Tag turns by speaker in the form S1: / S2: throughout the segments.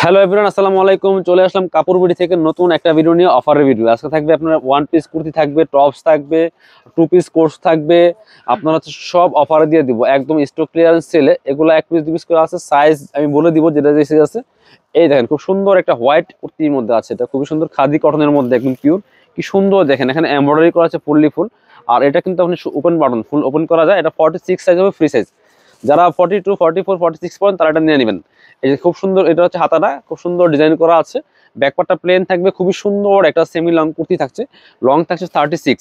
S1: Hello everyone, আসসালামু আলাইকুম। চলে আসলাম কাপড় বিডি থেকে নতুন একটা ভিডিও নিয়ে, অফারের ভিডিও। আজকে থাকবে আপনার ওয়ান পিস কুর্তি থাকবে, টপস থাকবে, টু পিস কোর্স থাকবে। আপনার হচ্ছে সব অফারে দিয়ে দিব, একদম স্টক ক্লিয়ারেন্স সেলে। এগুলো এক পিস দু পিস করে আছে, সাইজ আমি বলে দিব যেটা যে সাইজ আছে। এই দেখেন খুব সুন্দর একটা হোয়াইট কুর্তির মধ্যে আছে, এটা খুবই সুন্দর খাদি কটনের মধ্যে, একদম পিওর। কি সুন্দর দেখেন, এখানে এমব্রয়ডারি করা আছে ফুললি ফুল। আর এটা কিন্তু আপনি ওপেন বাটন, ফুল ওপেন করা যায়। এটা 46 সাইজ হবে, ফ্রি সাইজ। যারা 42, 44, 46 পয়েন্ট তারা এটা নিয়ে নেবেন। এই যে খুব সুন্দর, এটা হচ্ছে হাতাটা খুব সুন্দর ডিজাইন করা আছে। ব্যাকপার্টটা প্লেন থাকবে, খুবই সুন্দর একটা সেমি লং কুর্তি থাকছে। লং থাকছে 36।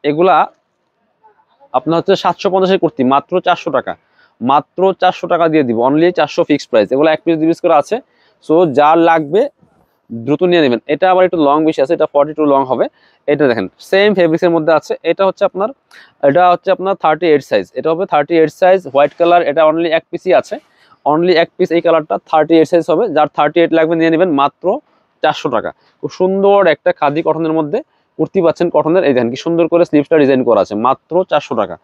S1: এগুলা আপনার হচ্ছে 750-এর কুর্তি, মাত্র 400 টাকা। মাত্র 400 টাকা দিয়ে দিব, অনলি 400 ফিক্সড প্রাইস। এগুলো এক পিস 2 পিস করে আছে। সো যার লাগবে দ্রুত নিয়ে নেবেন। এটা আবার একটু লং বেশি আছে, এটা 42 লং হবে। এটা দেখেন সেম ফেব্রিক্সের মধ্যে আছে। এটা হচ্ছে আপনার 38 সাইজ। এটা হবে 38 সাইজ, হোয়াইট কালার। এটা অনলি এক পিসই আছে, অনলি এক পিস। এই কালারটা 38 সাইজ হবে। যার 38 লাগবে নিয়ে নেবেন, মাত্র 400 টাকা। খুব সুন্দর একটা খাদি কটনের মধ্যে কুর্তি পাচ্ছেন, কটনের। এই দেখেন কি সুন্দর করে স্লিভসটা ডিজাইন করা আছে, মাত্র 400 টাকা।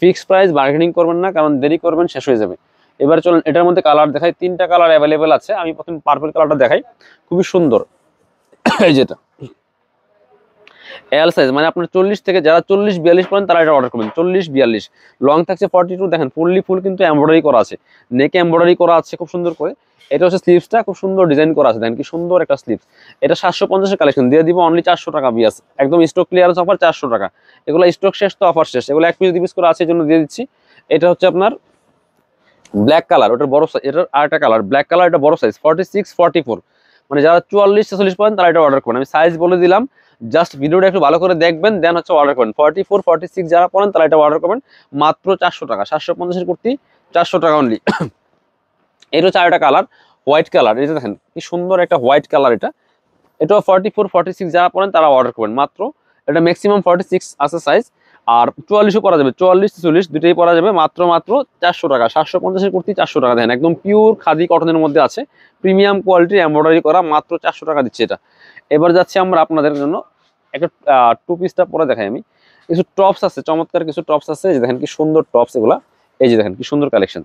S1: ফিক্সড প্রাইস, বার্গেনিং করবেন না, কারণ দেরি করবেন শেষ হয়ে যাবে। এবার চলুন এটার মধ্যে কালার দেখাই। 3টা কালার অ্যাভেলেবেল আছে। আমি প্রথম পার্পল কালারটা দেখাই, খুবই সুন্দর। এই যেটা এল সাইজ, মানে আপনার 40 থেকে যারা 40-42 পর্যন্ত তারা এটা অর্ডার করবেন। 40-42 লং থাকছে 42। দেখেন ফুললি ফুল কিন্তু এমব্রয়ডারি করা আছে, নেকে এমব্রয়ডারি করা আছে খুব সুন্দর করে। এটা হচ্ছে স্লিভসটা, খুব সুন্দর ডিজাইন করা আছে। দেখেন কি সুন্দর একটা স্লিভস। এটা 750-এর কালেকশন, দিয়ে দিব অনলি 400 টাকা বিয়াস। একদম স্টক ক্লিয়ারেন্স অফার, 400 টাকা। এগুলো স্টক শেষ তো অফার শেষ। এগুলো এক পিস 2 পিস করে আছে, এই জন্য দিয়ে দিচ্ছি। এটা হচ্ছে আপনার ব্ল্যাক কালার, ওটার বড় সাইজ। এটার আরেকটা কালার ব্ল্যাক কালার, এটা বড় সাইজ 46, 44। মানে যারা 44-46 পর্যন্ত তারা এটা অর্ডার করবেন। আমি সাইজ বলে দিলাম, জাস্ট ভিডিওটা একটু ভালো করে দেখবেন, দেন হচ্ছে অর্ডার করবেন। 44, 46 যারা পড়েন তারা এটা অর্ডার করবেন, মাত্র 400 টাকা। 750-এর কুর্তি 400 টাকা অনলি। এটা হচ্ছে আরেকটা কালার, হোয়াইট কালার। এটা দেখেন কি সুন্দর একটা হোয়াইট কালার। এটাও 44, 46 যারা পড়েন তারা অর্ডার করবেন মাত্র। এটা ম্যাক্সিমাম 46 আছে সাইজ, আর 44ও পরা যাবে, 44-44 দুটোই পরা যাবে। মাত্র মাত্র 400 টাকা। 750-এর কুর্তি 400 টাকা। দেন একদম পিওর খাদি কটনের মধ্যে আছে, প্রিমিয়াম কোয়ালিটি এমব্রয়ডারি করা, মাত্র 400 টাকা দিচ্ছে এটা। এবার যাচ্ছি আমরা আপনাদের জন্য একটা টু পিসটা পরে দেখাই আমি। কিছু টপস আছে, চমৎকার কিছু টপস আছে। এই যে দেখেন কি সুন্দর টপস এগুলা। এই যে দেখেন কি সুন্দর কালেকশন।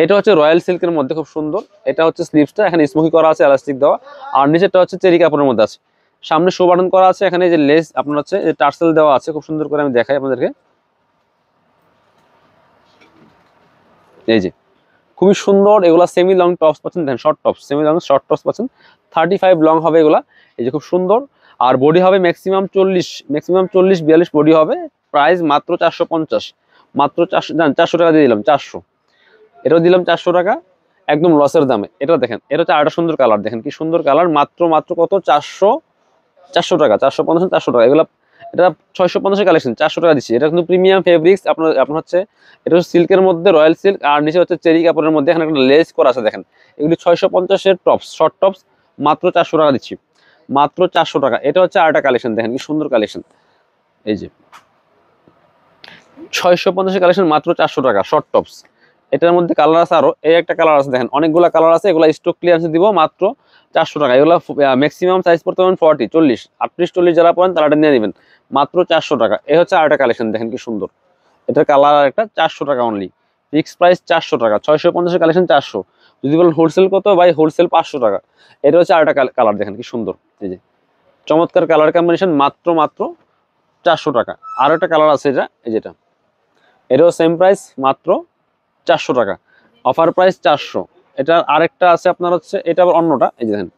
S1: এটা হচ্ছে রয়্যাল সিল্কের মধ্যে, খুব সুন্দর। এটা হচ্ছে স্লিভসটা, এখানে স্মোকি করা আছে, এলাস্টিক দেওয়া। আর নিচেরটা হচ্ছে চেরি কাপড়ের মধ্যে আছে। সামনে শো বাটন করা আছে, এখানে যে লেস আপনার হচ্ছে টার্সেল দেওয়া আছে, খুব সুন্দর করে আমি দেখাই আপনাদেরকে। এই যে খুবই সুন্দর। এগুলা সেমি লং টপস পাচ্ছেন, দেখেন short tops, semi long short tops পাচ্ছেন। 35 লং হবে এগুলা। এই যে খুব সুন্দর। আর বডি হবে ম্যাক্সিমাম 40, ম্যাক্সিমাম 40-42 বডি হবে। প্রাইস মাত্র 450। মাত্র 400 টাকা দিয়ে দিলাম, 400। এটাও দিলাম 400 টাকা, একদম লসের দামে। এটা দেখেন, এটা হচ্ছে আরেকটা সুন্দর কালার। দেখেন কি সুন্দর কালার, মাত্র মাত্র কত, 400 টাকা। 450, 400 টাকা। এগুলো এটা 650-এর কালেকশন, 400 টাকা দিচ্ছি। এটা কিন্তু প্রিমিয়াম ফেব্রিক্স। আপনার হচ্ছে এটা হচ্ছে সিল্কের মধ্যে, রয়্যাল সিল্ক। আর নিচে হচ্ছে চেরি কাপড়ের মধ্যে, এখানে একটা লেস করা আছে। দেখেন এগুলি 650-এর টপস, শর্ট টপস, মাত্র 400 টাকা দিচ্ছি। মাত্র 400 টাকা। এটা হচ্ছে আরেকটা কালেকশন, দেখেন কি সুন্দর কালেকশন। এই যে 650-এর কালেকশন, মাত্র 400 টাকা, শর্ট টপস। এটার মধ্যে কালার আছে আরো, এই একটা কালার আছে। দেখেন অনেকগুলো কালার আছে, এগুলো স্টক ক্লিয়ারেন্সে দিব, মাত্র 400 টাকা। এগুলো ম্যাক্সিমাম সাইজ পড়তে পারেন 40, 40, 38, 40 যারা পড়েন তারা এটা নিয়ে নেবেন, মাত্র 400 টাকা। এই হচ্ছে আরেকটা কালেকশন, দেখেন কি সুন্দর। এটার কালার একটা 400 টাকা অনলি, ফিক্স প্রাইস 400 টাকা। 650-এর কালেকশন 400। যদি বলেন হোলসেল কত ভাই, হোলসেল 500 টাকা। এটা হচ্ছে আরেকটা কালার, দেখেন কি সুন্দর। এই যে চমৎকার কালার কম্বিনেশন, মাত্র মাত্র 400 টাকা। আরো একটা কালার আছে, এটা এই যেটা, এটাও সেম প্রাইস, মাত্র 400 টাকা। Offer price 400। এটা আরেকটা আছে আপনার হচ্ছে, এটা আবার অন্যটা। এই যে দেখেন,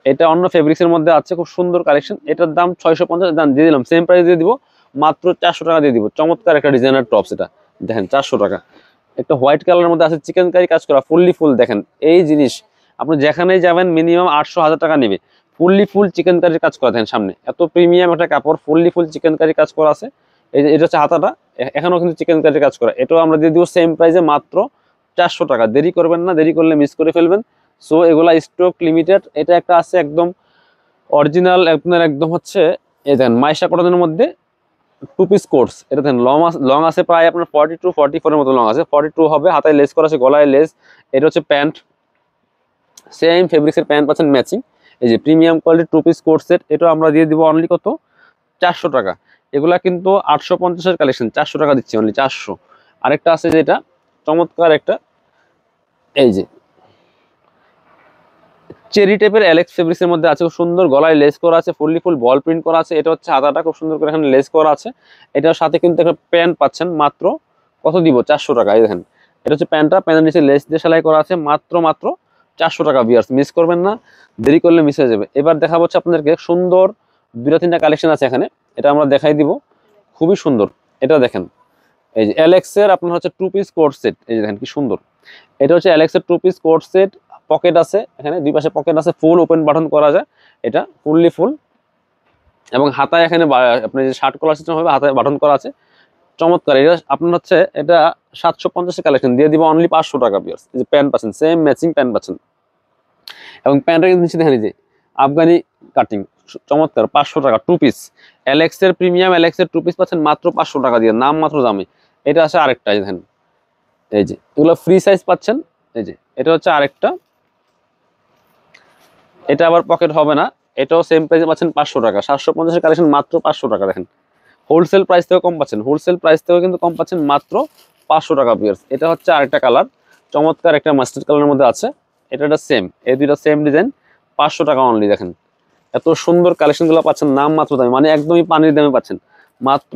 S1: এটা অন্য ফেব্রিক্সের মধ্যে আছে, খুব সুন্দর কালেকশন। এটার দাম 650, দাম দিয়ে দিলাম, সেম প্রাইস দিয়ে দিব, মাত্র 400 টাকা দিয়ে দিব। চমৎকার একটা ডিজাইনার টপস, এটা দেখেন 400 টাকা। একটা হোয়াইট কালারের মধ্যে আছে, চিকেন কারি কাজ করা, ফুললি ফুল। দেখেন এই জিনিস আপনি যেখানেই যাবেন মিনিমাম 800-1000 টাকা নেবে। ফুললি ফুল চিকেন কারির কাজ করা, দেখেন সামনে এত প্রিমিয়াম একটা কাপড়, ফুললি ফুল চিকেন কারি কাজ করা আছে। এই যে এটা হচ্ছে হাতাটা, এখানেও কিন্তু চিকেন কারির কাজ করা। এটাও আমরা দিয়ে দিব সেম প্রাইসে, মাত্র 400 টাকা। দেরি করবেন না, দেরি করলে মিস করে ফেলবেন। সো এগুলা স্টক লিমিটেড। এটা একটা আছে একদম অরিজিনাল, আপনার একদম হচ্ছে এই দেখেন মাইশা কটনের মধ্যে টু পিস কোর্স। এটা দেখেন লং আছে প্রায় আপনার 42, 44 এর মতো লং আছে। 42 হবে, হাতায় লেস করা আছে, গলায় লেস। এটা হচ্ছে প্যান্ট, সেম ফেব্রিক্সের প্যান্ট পাচ্ছেন ম্যাচিং। এই যে প্রিমিয়াম কোয়ালিটি টু পিস কোর্স সেট, এটা আমরা দিয়ে দিব অনলি কত, 400 টাকা। এগুলা কিন্তু 850-এর কালেকশন, 400 টাকা দিচ্ছি অনলি, 400। আরেকটা আছে যেটা চমৎকার একটা, এই যে চেরি টাইপের এলেক্স ফেব্রিক্সের মধ্যে আছে, খুব সুন্দর গলায় লেস করা আছে, ফুললি ফুল বল প্রিন্ট করা আছে। এটা হচ্ছে হাতাটা খুব সুন্দর করে এখানে লেস করা আছে। এটার সাথে কিন্তু একটা প্যান্ট পাচ্ছেন, মাত্র কত দিব, 400 টাকা। এই দেখেন, এটা হচ্ছে প্যান্টটা, প্যান্টের নিচে লেস দিয়ে সেলাই করা আছে, মাত্র 400 টাকা। ভিউয়ার্স, মিস করবেন না, দেরি করলে মিস হয়ে যাবে। এবার দেখা হচ্ছে আপনাদেরকে সুন্দর 2-3টা কালেকশন আছে এখানে, এটা আমরা দেখাই দিব, খুবই সুন্দর। এটা দেখেন, এই যে এলেক্সের আপনার হচ্ছে 2 পিস কোট সেট, এই যে দেখেন কি সুন্দর। এটা হচ্ছে এলেক্সের 2 পিস কোট সেট, পকেট আছে এখানে, দুই পাশে পকেট আছে, ফুল ওপেন বাটন করা যায়, এটা ফুললি ফুল। এবং হাতায় এখানে আপনার যে শার্ট কলার সিস্টেম হবে, হাতায় বাটন করা আছে, চমৎকার। এটা আপনার হচ্ছে এটা 750 কালেকশন দিয়ে দিব অনলি 500 টাকা। ভিউয়ার্স, এই যে প্যান্ট পাচ্ছেন, সেম ম্যাচিং প্যান্ট পাচ্ছেন, এবং প্যান্টের নিচে দেখেন এই যে আফগানি কাটিং, চমৎকার। 500 টাকা 2 পিস এলেক্সের প্রিমিয়াম এলেক্সের 2 পিস পাচ্ছেন মাত্র 500 টাকা দিয়ে, নাম মাত্র দামে। এটা আছে আরেকটা, দেখেন এই যে এগুলো ফ্রি সাইজ পাচ্ছেন। এই যে এটা হচ্ছে আরেকটা, এটা আবার পকেট হবে না, এটাও সেম প্রাইসে পাচ্ছেন 500 টাকা। 750 কালেকশন মাত্র 500 টাকা। দেখেন হোলসেল প্রাইস থেকেও কম পাচ্ছেন, হোলসেল প্রাইস থেকেও কিন্তু কম পাচ্ছেন, মাত্র 500 টাকা। ভিউয়ার্স, এটা হচ্ছে আরেকটা কালার, চমৎকার একটা মাস্টার্ড কালারের মধ্যে আছে। এটা সেম, এই দুইটা সেম ডিজাইন, 500 টাকা অনলি। দেখেন এত সুন্দর কালেকশনগুলো পাচ্ছেন নাম মাত্র দামে, মানে একদমই পানির দামে পাচ্ছেন, মাত্র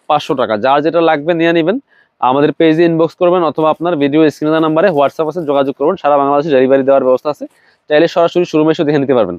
S1: 500 টাকা। যার যেটা লাগবে নিয়ে নেবেন, আমাদের পেজে ইনবক্স করবেন, অথবা আপনার ভিডিও স্ক্রিনে নাম্বারে হোয়াটসঅ্যাপ আছে, যোগাযোগ করবেন। সারা বাংলাদেশে ডেলিভারি দেওয়ার ব্যবস্থা আছে, চাইলে সরাসরি শোরুমে এসে দেখে নিতে পারবেন।